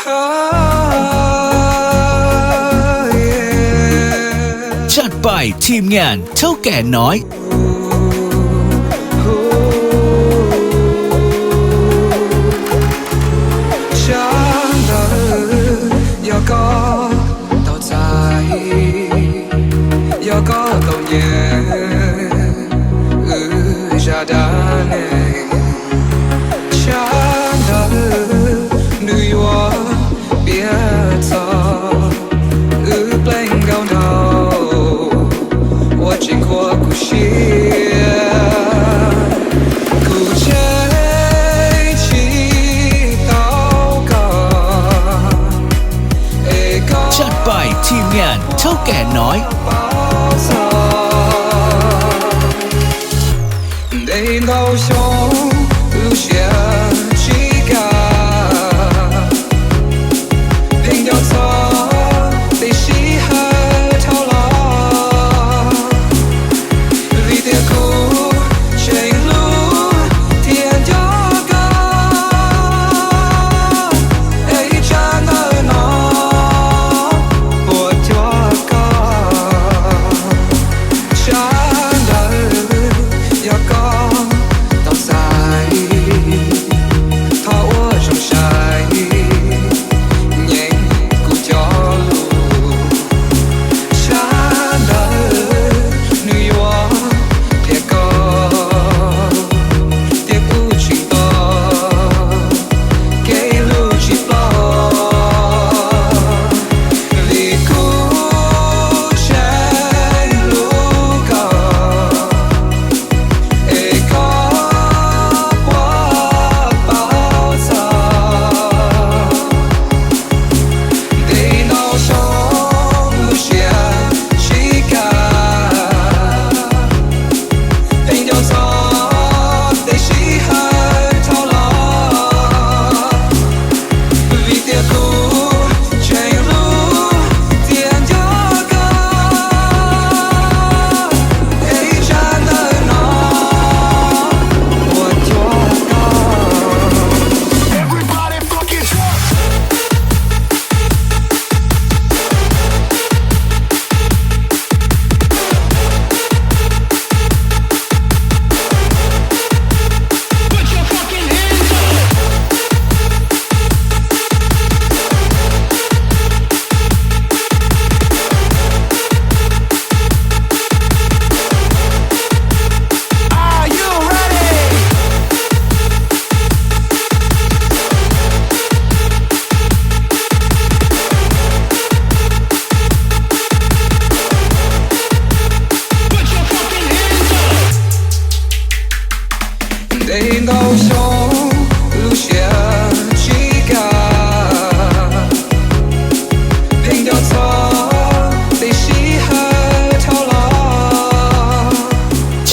จัดไปทีมงานเท่าแก่น้อย จัดไปทีมงานเท่าแก่น้อย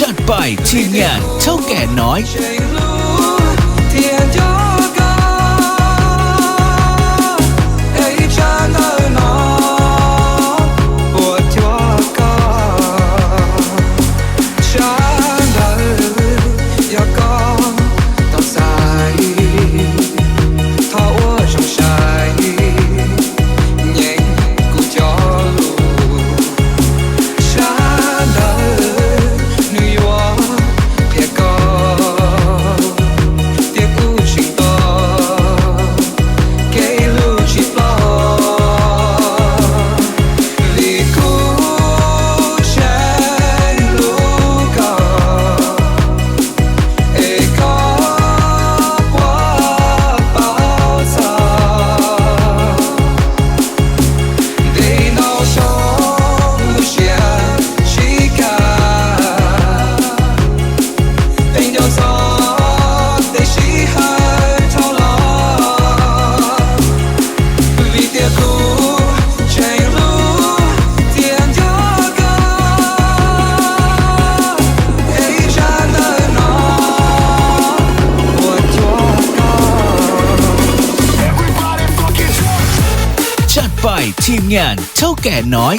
จัดไปทีมงานเท่าแก่น้อย ทีมงานเท่าแก่น้อย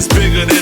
It's bigger than